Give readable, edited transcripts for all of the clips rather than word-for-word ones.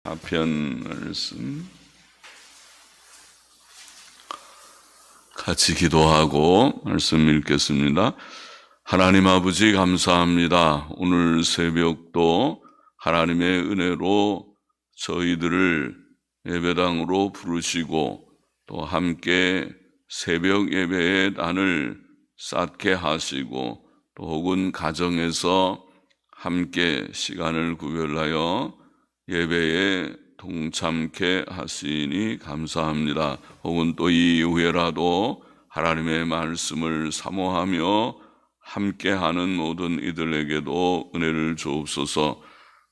4편 말씀 같이 기도하고 말씀 읽겠습니다. 하나님 아버지 감사합니다. 오늘 새벽도 하나님의 은혜로 저희들을 예배당으로 부르시고 또 함께 새벽 예배의 난을 쌓게 하시고 또 혹은 가정에서 함께 시간을 구별하여 예배에 동참케 하시니 감사합니다. 혹은 또 이 이후에라도 하나님의 말씀을 사모하며 함께하는 모든 이들에게도 은혜를 주옵소서.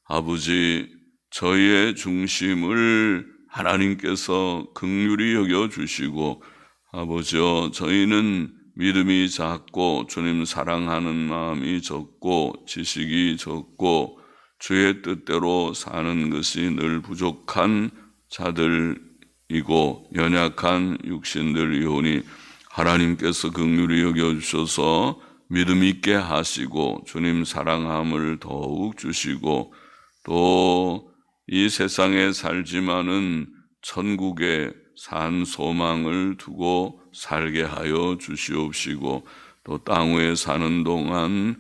아버지, 저희의 중심을 하나님께서 긍휼히 여겨주시고, 아버지여, 저희는 믿음이 작고 주님 사랑하는 마음이 적고 지식이 적고 주의 뜻대로 사는 것이 늘 부족한 자들이고 연약한 육신들이오니 하나님께서 긍휼히 여겨주셔서 믿음 있게 하시고 주님 사랑함을 더욱 주시고 또 이 세상에 살지만은 천국에 산 소망을 두고 살게 하여 주시옵시고 또 땅 위에 사는 동안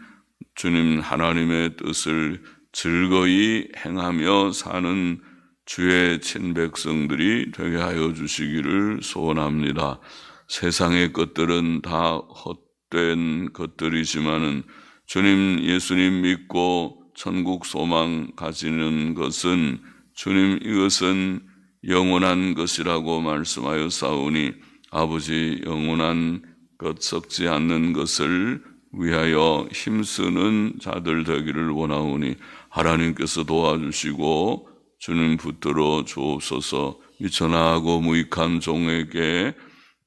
주님 하나님의 뜻을 즐거이 행하며 사는 주의 친백성들이 되게 하여 주시기를 소원합니다. 세상의 것들은 다 헛된 것들이지만은 주님 예수님 믿고 천국 소망 가지는 것은 주님 이것은 영원한 것이라고 말씀하여 싸우니 아버지 영원한 것 썩지 않는 것을 위하여 힘쓰는 자들 되기를 원하오니 하나님께서 도와주시고 주님 붙들어 주옵소서. 미천하고 무익한 종에게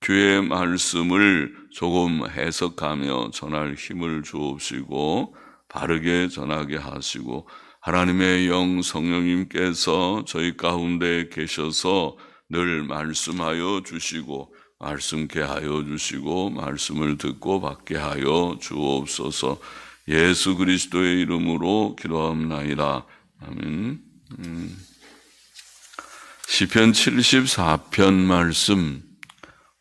주의 말씀을 조금 해석하며 전할 힘을 주옵시고 바르게 전하게 하시고 하나님의 영 성령님께서 저희 가운데 계셔서 늘 말씀하여 주시고 말씀케 하여 주시고 말씀을 듣고 받게 하여 주옵소서. 예수 그리스도의 이름으로 기도합나이다. 아멘. 시편 74편 말씀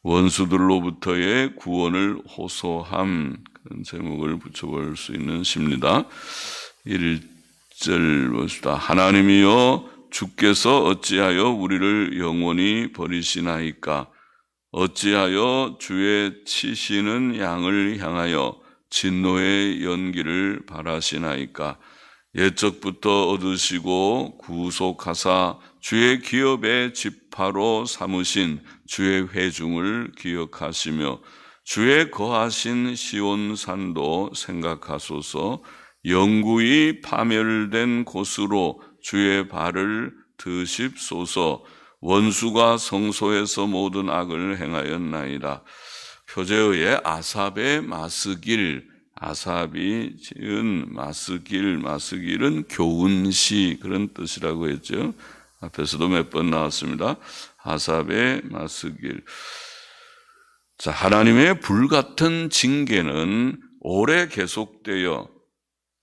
원수들로부터의 구원을 호소함 그런 제목을 붙여볼 수 있는 시입니다. 1절 봅시다. 하나님이여 주께서 어찌하여 우리를 영원히 버리시나이까 어찌하여 주의 치시는 양을 향하여 진노의 연기를 바라시나이까 옛적부터 얻으시고 구속하사 주의 기업의 지파로 삼으신 주의 회중을 기억하시며 주의 거하신 시온산도 생각하소서. 영구히 파멸된 곳으로 주의 발을 드십소서. 원수가 성소에서 모든 악을 행하였나이다. 표제어의 아삽의 마스길, 아삽이 지은 마스길은 교훈시 그런 뜻이라고 했죠. 앞에서도 몇 번 나왔습니다. 아삽의 마스길. 자, 하나님의 불같은 징계는 오래 계속되어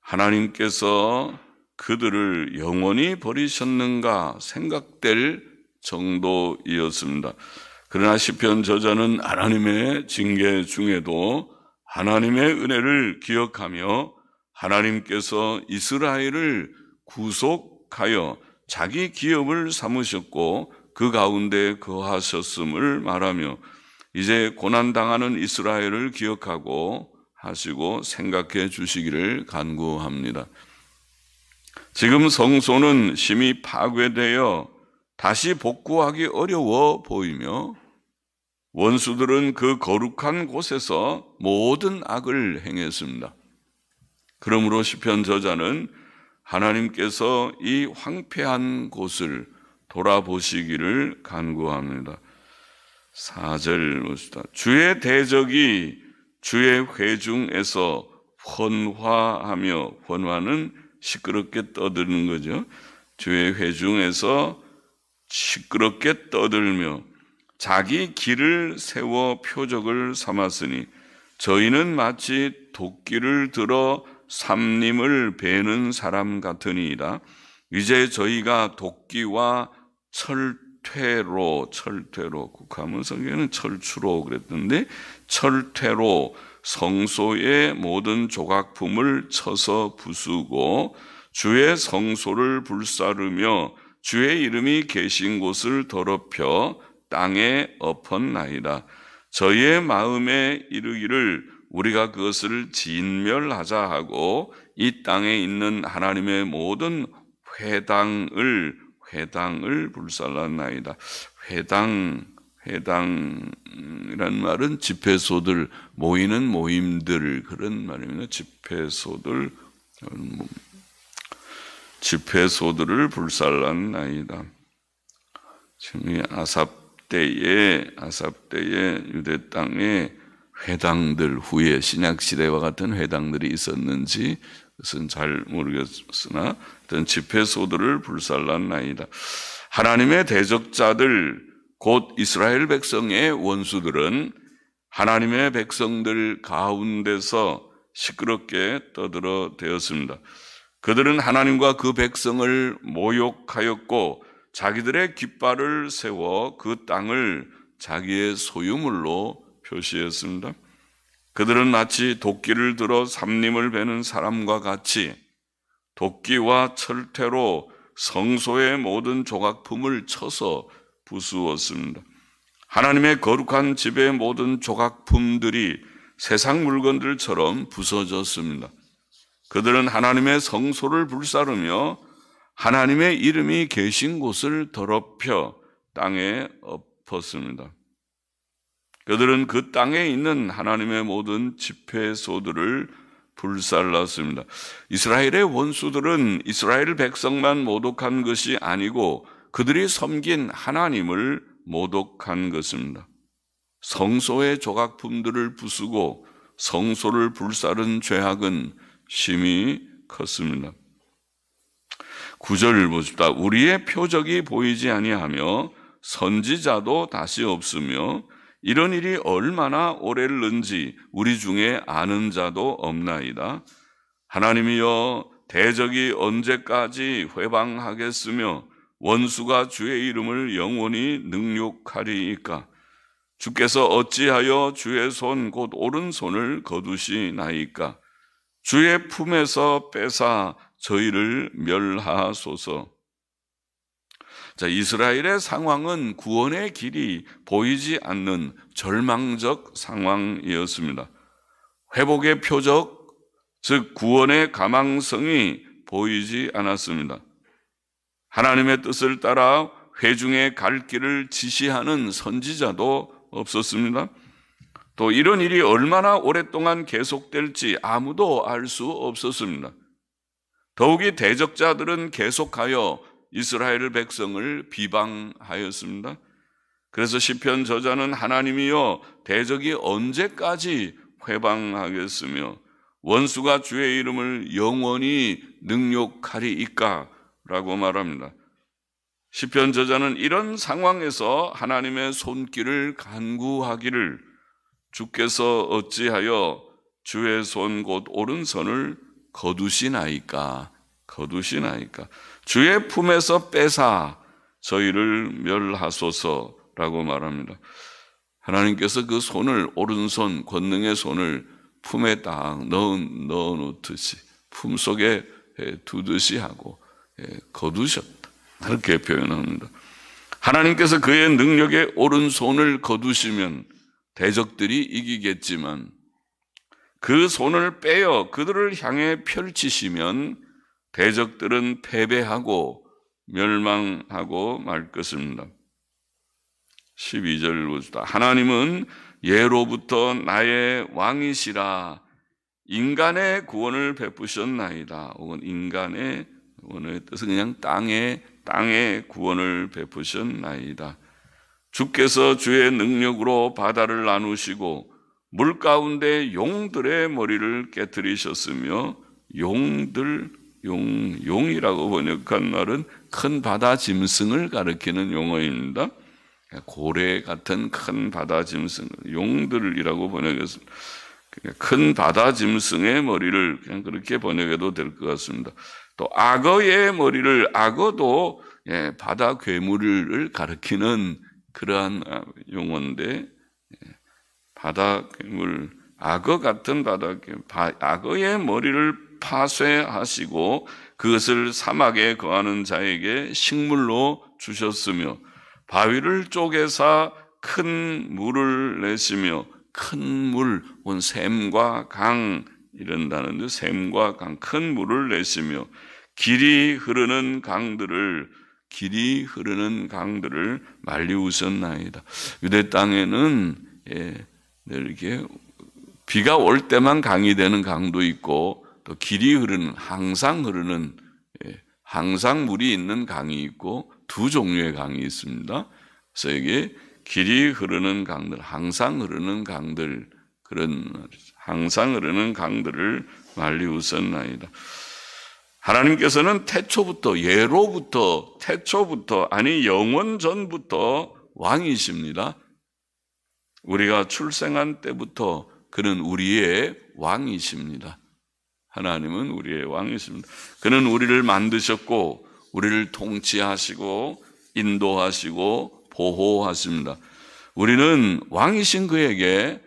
하나님께서 그들을 영원히 버리셨는가 생각될 정도이었습니다. 그러나 시편 저자는 하나님의 징계 중에도 하나님의 은혜를 기억하며 하나님께서 이스라엘을 구속하여 자기 기업을 삼으셨고 그 가운데 거하셨음을 말하며 이제 고난당하는 이스라엘을 기억하고 하시고 생각해 주시기를 간구합니다. 지금 성소는 심히 파괴되어 다시 복구하기 어려워 보이며 원수들은 그 거룩한 곳에서 모든 악을 행했습니다. 그러므로 시편 저자는 하나님께서 이 황폐한 곳을 돌아보시기를 간구합니다. 4절 봅시다. 주의 대적이 주의 회중에서 헌화하며 헌화는 시끄럽게 떠드는 거죠. 주의 회중에서 시끄럽게 떠들며 자기 길을 세워 표적을 삼았으니 저희는 마치 도끼를 들어 삼림을 베는 사람 같으니이다. 이제 저희가 도끼와 철퇴로 국화문 성경에는 철추로 그랬던데 철퇴로 성소의 모든 조각품을 쳐서 부수고 주의 성소를 불사르며 주의 이름이 계신 곳을 더럽혀 땅에 엎었나이다. 저희의 마음에 이르기를 우리가 그것을 진멸하자 하고 이 땅에 있는 하나님의 모든 회당을 불살랐나이다. 회당이란 말은 집회소들, 모이는 모임들 그런 말입니다. 집회소들을 불살랐나이다. 지금 아삽 때에 유대 땅에 회당들, 후에 신약 시대와 같은 회당들이 있었는지 그것은 잘 모르겠으나 어떤 집회소들을 불살랐나이다. 하나님의 대적자들 곧 이스라엘 백성의 원수들은 하나님의 백성들 가운데서 시끄럽게 떠들어대었습니다. 그들은 하나님과 그 백성을 모욕하였고 자기들의 깃발을 세워 그 땅을 자기의 소유물로 표시했습니다. 그들은 마치 도끼를 들어 삼림을 베는 사람과 같이 도끼와 철퇴로 성소의 모든 조각품을 쳐서 부수었습니다. 하나님의 거룩한 집의 모든 조각품들이 세상 물건들처럼 부서졌습니다. 그들은 하나님의 성소를 불사르며 하나님의 이름이 계신 곳을 더럽혀 땅에 엎었습니다. 그들은 그 땅에 있는 하나님의 모든 집회소들을 불살랐습니다. 이스라엘의 원수들은 이스라엘 백성만 모독한 것이 아니고 그들이 섬긴 하나님을 모독한 것입니다. 성소의 조각품들을 부수고 성소를 불사른 죄악은 심히 컸습니다. 9절을 보십시다. 우리의 표적이 보이지 아니하며 선지자도 다시 없으며 이런 일이 얼마나 오래를는지 우리 중에 아는 자도 없나이다. 하나님이여 대적이 언제까지 회방하겠으며 원수가 주의 이름을 영원히 능욕하리이까. 주께서 어찌하여 주의 손 곧 오른손을 거두시나이까. 주의 품에서 뺏아 저희를 멸하소서. 자, 이스라엘의 상황은 구원의 길이 보이지 않는 절망적 상황이었습니다. 회복의 표적, 즉 구원의 가망성이 보이지 않았습니다. 하나님의 뜻을 따라 회중의 갈 길을 지시하는 선지자도 없었습니다. 또 이런 일이 얼마나 오랫동안 계속될지 아무도 알 수 없었습니다. 더욱이 대적자들은 계속하여 이스라엘 백성을 비방하였습니다. 그래서 시편 저자는 하나님이여 대적이 언제까지 회방하겠으며 원수가 주의 이름을 영원히 능욕하리이까 라고 말합니다. 시편 저자는 이런 상황에서 하나님의 손길을 간구하기를 주께서 어찌하여 주의 손 곧 오른손을 거두시나이까. 주의 품에서 뺏아 저희를 멸하소서라고 말합니다. 하나님께서 그 손을, 오른손, 권능의 손을 품에 딱 넣어놓듯이 품속에 두듯이 하고 거두셨다. 그렇게 표현합니다. 하나님께서 그의 능력의 오른손을 거두시면 대적들이 이기겠지만 그 손을 빼어 그들을 향해 펼치시면 대적들은 패배하고 멸망하고 말 것입니다. 12절 봅시다. 하나님은 예로부터 나의 왕이시라 인간의 구원을 베푸셨나이다. 혹은 인간의 구원의 뜻은 그냥 땅의 구원을 베푸셨나이다. 주께서 주의 능력으로 바다를 나누시고 물 가운데 용들의 머리를 깨뜨리셨으며 용이라고 번역한 말은 큰 바다 짐승을 가리키는 용어입니다. 고래 같은 큰 바다 짐승, 용들이라고 번역했습니다. 큰 바다 짐승의 머리를 그냥 그렇게 번역해도 될 것 같습니다. 또 악어의 머리를, 악어도 바다 괴물을 가리키는 그러한 용어인데, 바다 괴물, 악어 같은 바다 괴물, 악어의 머리를 파쇄하시고 그것을 사막에 거하는 자에게 식물로 주셨으며 바위를 쪼개사 큰 물을 내시며, 큰 물, 온 샘과 강 이런다는데, 샘과 강, 큰 물을 내시며 길이 흐르는 강들을 말리우셨나이다. 유대 땅에는 이렇게 비가 올 때만 강이 되는 강도 있고, 또 길이 흐르는, 항상 물이 있는 강이 있고, 두 종류의 강이 있습니다. 그래서 이게 길이 흐르는 강들, 항상 흐르는 강들, 항상 흐르는 강들을 말리우셨나이다. 하나님께서는 태초부터, 아니 영원 전부터 왕이십니다. 우리가 출생한 때부터 그는 우리의 왕이십니다. 하나님은 우리의 왕이십니다. 그는 우리를 만드셨고 우리를 통치하시고 인도하시고 보호하십니다. 우리는 왕이신 그에게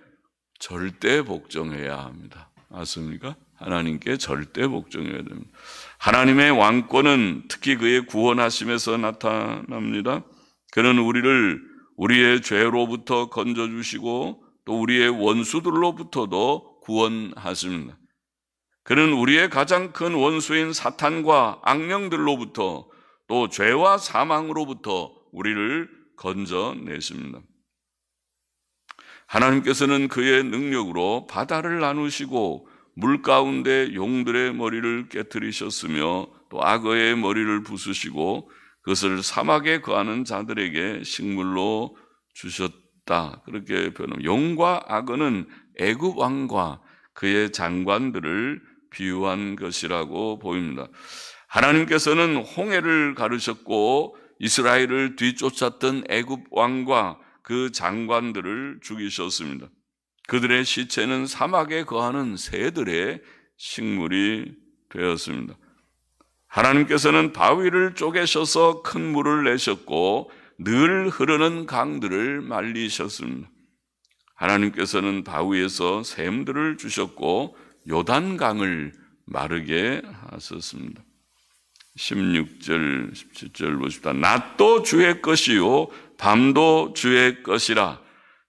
절대 복종해야 합니다. 맞습니까? 하나님께 절대 복종해야 됩니다. 하나님의 왕권은 특히 그의 구원하심에서 나타납니다. 그는 우리를 우리의 죄로부터 건져주시고 또 우리의 원수들로부터도 구원하십니다. 그는 우리의 가장 큰 원수인 사탄과 악령들로부터 또 죄와 사망으로부터 우리를 건져내십니다. 하나님께서는 그의 능력으로 바다를 나누시고 물 가운데 용들의 머리를 깨뜨리셨으며 또 악어의 머리를 부수시고 그것을 사막에 거하는 자들에게 식물로 주셨다. 그렇게 표현합니다. 용과 악어는 애굽 왕과 그의 장관들을 비유한 것이라고 보입니다. 하나님께서는 홍해를 가르셨고 이스라엘을 뒤쫓았던 애굽 왕과 그 장관들을 죽이셨습니다. 그들의 시체는 사막에 거하는 새들의 식물이 되었습니다. 하나님께서는 바위를 쪼개셔서 큰 물을 내셨고 늘 흐르는 강들을 말리셨습니다. 하나님께서는 바위에서 샘들을 주셨고 요단강을 마르게 하셨습니다. 16절, 17절 보십시다. 낮도 주의 것이요 밤도 주의 것이라.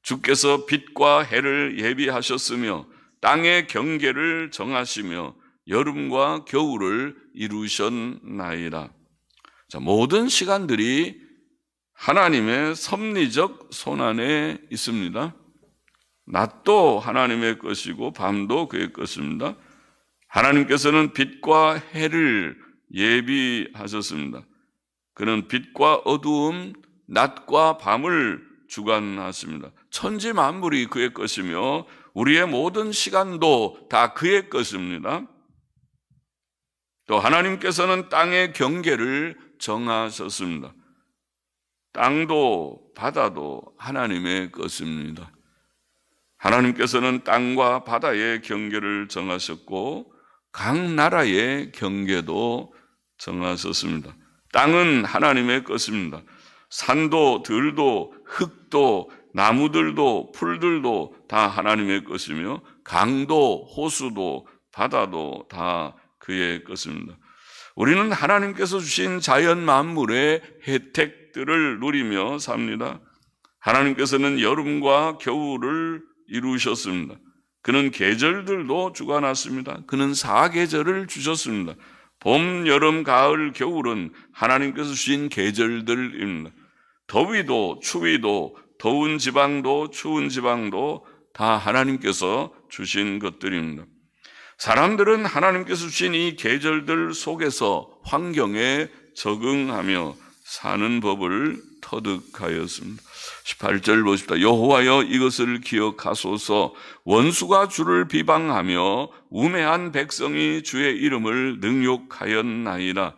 주께서 빛과 해를 예비하셨으며 땅의 경계를 정하시며 여름과 겨울을 이루셨나이다. 자, 모든 시간들이 하나님의 섭리적 손안에 있습니다. 낮도 하나님의 것이고 밤도 그의 것입니다. 하나님께서는 빛과 해를 예비하셨습니다. 그는 빛과 어두움, 낮과 밤을 주관하십니다. 천지 만물이 그의 것이며 우리의 모든 시간도 다 그의 것입니다. 또 하나님께서는 땅의 경계를 정하셨습니다. 땅도 바다도 하나님의 것입니다. 하나님께서는 땅과 바다의 경계를 정하셨고 각 나라의 경계도 정하셨습니다. 땅은 하나님의 것입니다. 산도 들도 흙도 나무들도 풀들도 다 하나님의 것이며 강도 호수도 바다도 다 그의 것입니다. 우리는 하나님께서 주신 자연 만물의 혜택들을 누리며 삽니다. 하나님께서는 여름과 겨울을 이루셨습니다. 그는 계절들도 주관하십니다. 그는 4계절을 주셨습니다. 봄, 여름, 가을, 겨울은 하나님께서 주신 계절들입니다. 더위도 추위도 더운 지방도 추운 지방도 다 하나님께서 주신 것들입니다. 사람들은 하나님께서 주신 이 계절들 속에서 환경에 적응하며 사는 법을 터득하였습니다. 18절 보십시다. 여호와여 이것을 기억하소서. 원수가 주를 비방하며 우매한 백성이 주의 이름을 능욕하였나이다.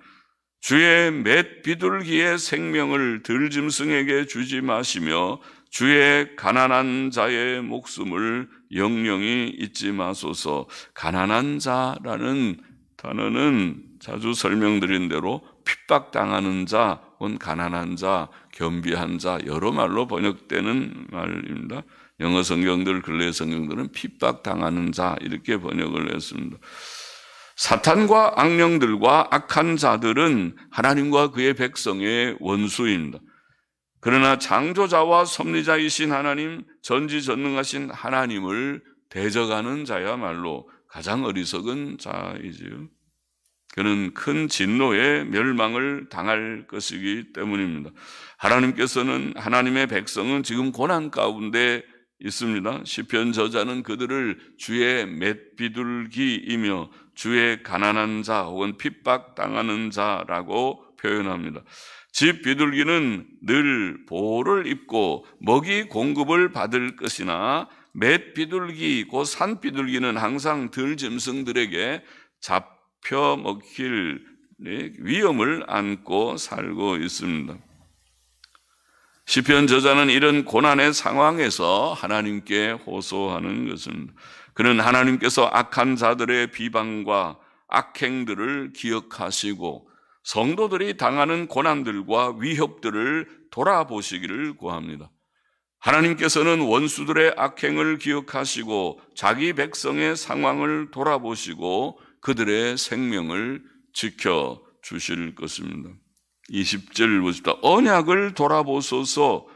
주의 맷 비둘기의 생명을 들짐승에게 주지 마시며 주의 가난한 자의 목숨을 영영히 잊지 마소서. 가난한 자라는 단어는 자주 설명드린 대로 핍박당하는 자, 혹은 가난한 자, 겸비한 자, 여러 말로 번역되는 말입니다. 영어 성경들, 근래 성경들은 핍박당하는 자 이렇게 번역을 했습니다. 사탄과 악령들과 악한 자들은 하나님과 그의 백성의 원수입니다. 그러나 창조자와 섭리자이신 하나님, 전지전능하신 하나님을 대적하는 자야말로 가장 어리석은 자이지요. 그는 큰 진노의 멸망을 당할 것이기 때문입니다. 하나님께서는, 하나님의 백성은 지금 고난 가운데 있습니다. 시편 저자는 그들을 주의 맷비둘기이며 주의 가난한 자 혹은 핍박당하는 자라고 표현합니다. 집 비둘기는 늘 보호를 입고 먹이 공급을 받을 것이나 맷비둘기, 곧 산비둘기는 항상 들짐승들에게 잡혀 먹힐 위험을 안고 살고 있습니다. 시편 저자는 이런 고난의 상황에서 하나님께 호소하는 것입니다. 그는 하나님께서 악한 자들의 비방과 악행들을 기억하시고 성도들이 당하는 고난들과 위협들을 돌아보시기를 구합니다. 하나님께서는 원수들의 악행을 기억하시고 자기 백성의 상황을 돌아보시고 그들의 생명을 지켜주실 것입니다. 20절 보십시다. 언약을 돌아보소서.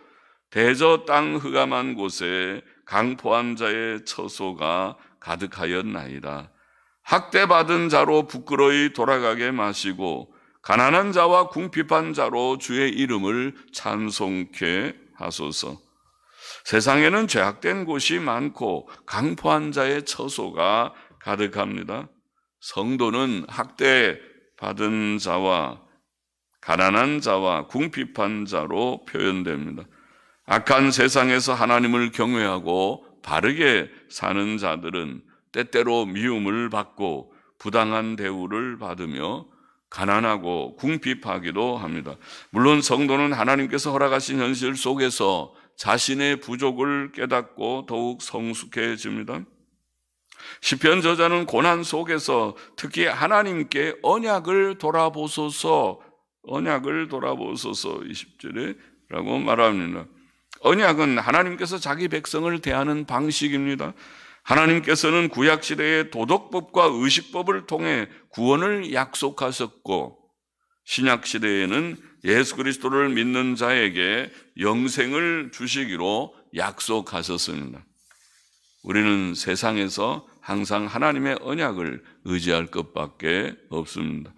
대저 땅 흑암한 곳에 강포한 자의 처소가 가득하였나이다. 학대받은 자로 부끄러이 돌아가게 마시고 가난한 자와 궁핍한 자로 주의 이름을 찬송케 하소서. 세상에는 죄악된 곳이 많고 강포한 자의 처소가 가득합니다. 성도는 학대받은 자와 가난한 자와 궁핍한 자로 표현됩니다. 악한 세상에서 하나님을 경외하고 바르게 사는 자들은 때때로 미움을 받고 부당한 대우를 받으며 가난하고 궁핍하기도 합니다. 물론 성도는 하나님께서 허락하신 현실 속에서 자신의 부족을 깨닫고 더욱 성숙해집니다. 시편 저자는 고난 속에서 특히 하나님께 언약을 돌아보소서 20절에 라고 말합니다. 언약은 하나님께서 자기 백성을 대하는 방식입니다. 하나님께서는 구약시대의 도덕법과 의식법을 통해 구원을 약속하셨고 신약시대에는 예수 그리스도를 믿는 자에게 영생을 주시기로 약속하셨습니다. 우리는 세상에서 항상 하나님의 언약을 의지할 것밖에 없습니다.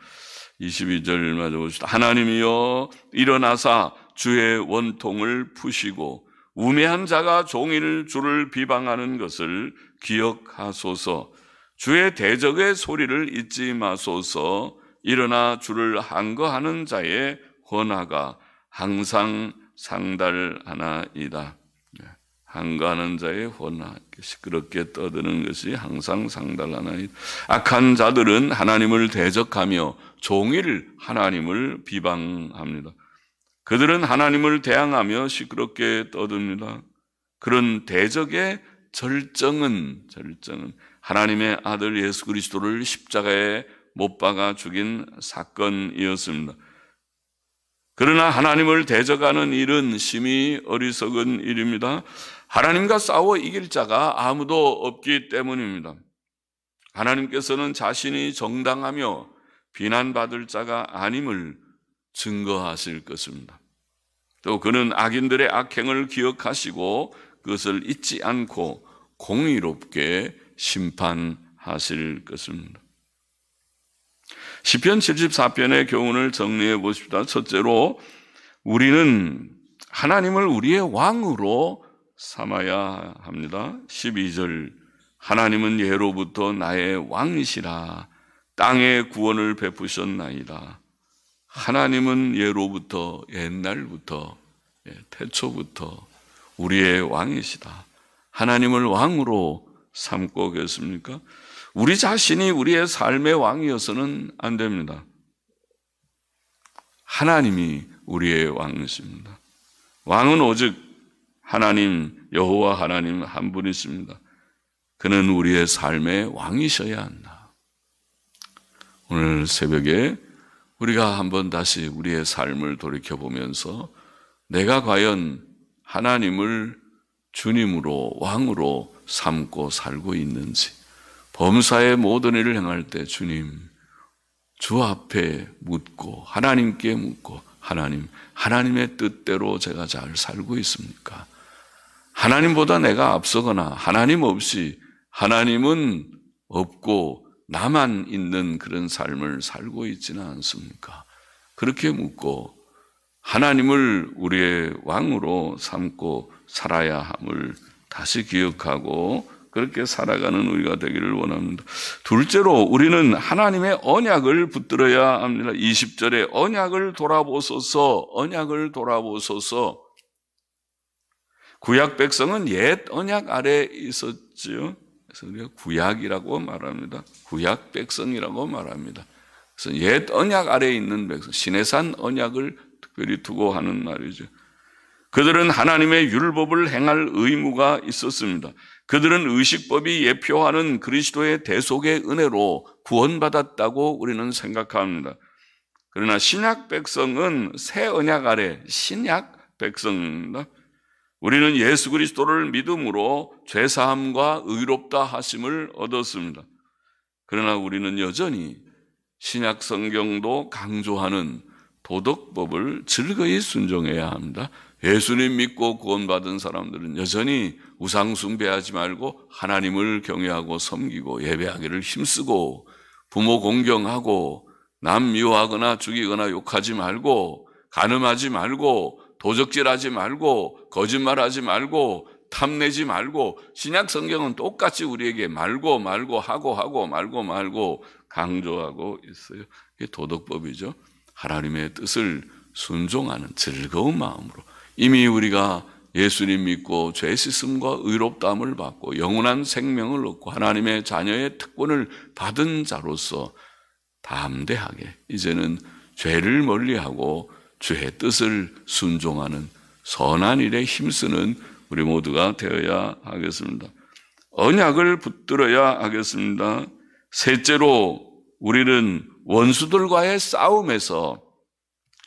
22절 맞아봅시다. 하나님이여 일어나사 주의 원통을 푸시고 우매한 자가 종일 주를 비방하는 것을 기억하소서. 주의 대적의 소리를 잊지 마소서. 일어나 주를 항거하는 자의 헌화가 항상 상달하나이다. 항거하는 자의 헌화, 시끄럽게 떠드는 것이 항상 상달하나이다. 악한 자들은 하나님을 대적하며 종일 하나님을 비방합니다. 그들은 하나님을 대항하며 시끄럽게 떠듭니다. 그런 대적의 절정은 하나님의 아들 예수 그리스도를 십자가에 못 박아 죽인 사건이었습니다. 그러나 하나님을 대적하는 일은 심히 어리석은 일입니다. 하나님과 싸워 이길 자가 아무도 없기 때문입니다. 하나님께서는 자신이 정당하며 비난받을 자가 아님을 증거하실 것입니다. 또 그는 악인들의 악행을 기억하시고 그것을 잊지 않고 공의롭게 심판하실 것입니다. 시편 74편의 교훈을 정리해 보십시다. 첫째로 우리는 하나님을 우리의 왕으로 삼아야 합니다. 12절 하나님은 예로부터 나의 왕이시라 땅의 구원을 베푸셨나이다. 하나님은 예로부터 옛날부터 태초부터 우리의 왕이시다. 하나님을 왕으로 삼고 계십니까? 우리 자신이 우리의 삶의 왕이어서는 안 됩니다. 하나님이 우리의 왕이십니다. 왕은 오직 하나님, 여호와 하나님 한 분이십니다. 그는 우리의 삶의 왕이셔야 한다. 오늘 새벽에 우리가 한번 다시 우리의 삶을 돌이켜보면서 내가 과연 하나님을 주님으로 왕으로 삼고 살고 있는지, 범사의 모든 일을 행할 때 주님, 주 앞에 묻고 하나님께 묻고 하나님의 뜻대로 제가 잘 살고 있습니까? 하나님보다 내가 앞서거나 하나님 없이 하나님은 없고 나만 있는 그런 삶을 살고 있지는 않습니까? 그렇게 묻고 하나님을 우리의 왕으로 삼고 살아야 함을 다시 기억하고 그렇게 살아가는 우리가 되기를 원합니다. 둘째로 우리는 하나님의 언약을 붙들어야 합니다. 20절에 언약을 돌아보소서. 구약 백성은 옛 언약 아래에 있었지요. 그래서 우리가 구약이라고 말합니다. 구약 백성이라고 말합니다. 그래서 옛 언약 아래에 있는 백성, 시내산 언약을 특별히 두고 하는 말이죠. 그들은 하나님의 율법을 행할 의무가 있었습니다. 그들은 의식법이 예표하는 그리스도의 대속의 은혜로 구원받았다고 우리는 생각합니다. 그러나 신약 백성은 새 언약 아래 신약 백성입니다. 우리는 예수 그리스도를 믿음으로 죄사함과 의롭다 하심을 얻었습니다. 그러나 우리는 여전히 신약 성경도 강조하는 도덕법을 즐거이 순종해야 합니다. 예수님 믿고 구원받은 사람들은 여전히 우상 숭배하지 말고 하나님을 경외하고 섬기고 예배하기를 힘쓰고 부모 공경하고 남 미워하거나 죽이거나 욕하지 말고 간음하지 말고 도적질하지 말고 거짓말하지 말고 탐내지 말고 신약 성경은 똑같이 우리에게 말고 하고 강조하고 있어요. 이게 도덕법이죠. 하나님의 뜻을 순종하는 즐거운 마음으로 이미 우리가 예수님 믿고 죄 씻음과 의롭다함을 받고 영원한 생명을 얻고 하나님의 자녀의 특권을 받은 자로서 담대하게 이제는 죄를 멀리하고 주의 뜻을 순종하는 선한 일에 힘쓰는 우리 모두가 되어야 하겠습니다. 언약을 붙들어야 하겠습니다. 셋째로 우리는 원수들과의 싸움에서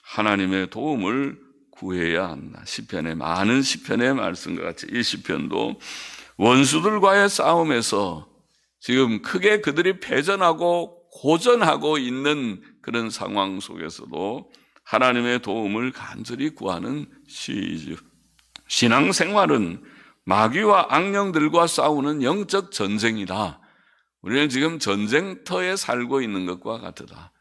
하나님의 도움을 구해야 한다. 시편의 많은 시편의 말씀과 같이 이 시편도 원수들과의 싸움에서 지금 크게 그들이 패전하고 고전하고 있는 그런 상황 속에서도 하나님의 도움을 간절히 구하는 시이죠. 신앙생활은 마귀와 악령들과 싸우는 영적 전쟁이다. 우리는 지금 전쟁터에 살고 있는 것과 같으다.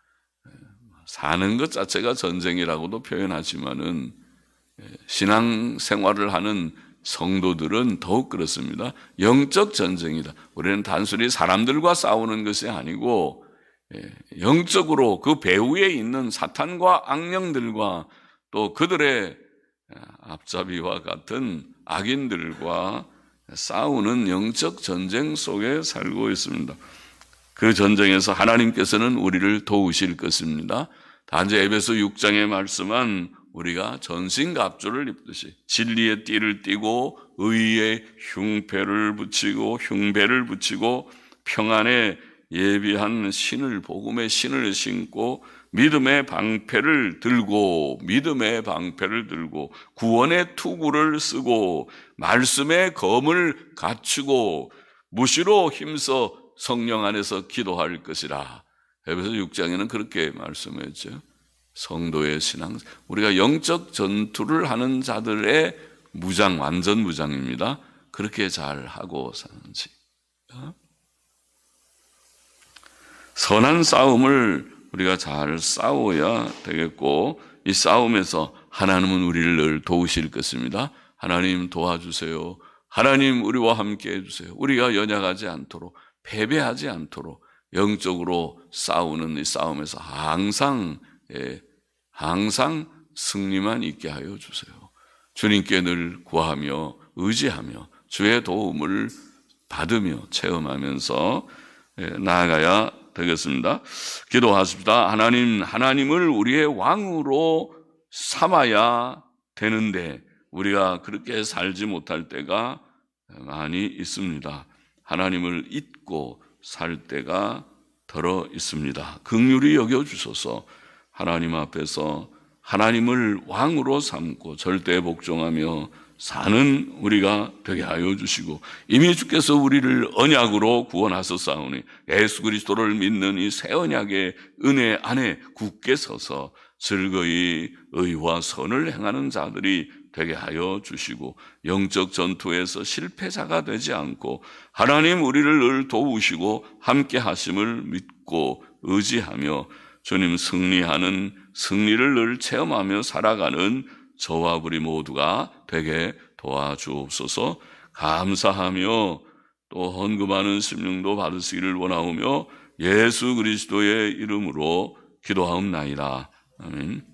사는 것 자체가 전쟁이라고도 표현하지만은 신앙생활을 하는 성도들은 더욱 그렇습니다. 영적 전쟁이다. 우리는 단순히 사람들과 싸우는 것이 아니고 영적으로 그 배후에 있는 사탄과 악령들과 또 그들의 앞잡이와 같은 악인들과 싸우는 영적 전쟁 속에 살고 있습니다. 그 전쟁에서 하나님께서는 우리를 도우실 것입니다. 단지 에베소 6장에 말씀한 우리가 전신갑주를 입듯이 진리의 띠를 띠고 의의 흉배를 붙이고 평안에 예비한 신을 복음의 신을 신고 믿음의 방패를 들고 구원의 투구를 쓰고 말씀의 검을 갖추고 무시로 힘써 성령 안에서 기도할 것이라. 에베소 6장에는 그렇게 말씀했죠. 성도의 신앙, 우리가 영적 전투를 하는 자들의 무장, 완전 무장입니다. 그렇게 잘 하고 사는지. 선한 싸움을 우리가 잘 싸워야 되겠고 이 싸움에서 하나님은 우리를 늘 도우실 것입니다. 하나님 도와주세요. 하나님 우리와 함께 해주세요. 우리가 연약하지 않도록 패배하지 않도록 영적으로 싸우는 이 싸움에서 항상 승리만 있게 하여 주세요. 주님께 늘 구하며 의지하며 주의 도움을 받으며 체험하면서 나아가야 되겠습니다. 기도하십시다. 하나님을 우리의 왕으로 삼아야 되는데 우리가 그렇게 살지 못할 때가 많이 있습니다. 하나님을 잊고 살 때가 들어 있습니다. 긍휼히 여겨주셔서 하나님 앞에서 하나님을 왕으로 삼고 절대 복종하며 사는 우리가 되게 하여 주시고, 이미 주께서 우리를 언약으로 구원하셨사오니 예수 그리스도를 믿는 이 새 언약의 은혜 안에 굳게 서서 즐거이 의와 선을 행하는 자들이 되게 하여 주시고, 영적 전투에서 실패자가 되지 않고 하나님 우리를 늘 도우시고 함께 하심을 믿고 의지하며 주님 승리하는 승리를 늘 체험하며 살아가는 저와 우리 모두가 되게 도와주옵소서. 감사하며 또 헌금하는 심령도 받으시기를 원하오며 예수 그리스도의 이름으로 기도하옵나이다. 아멘.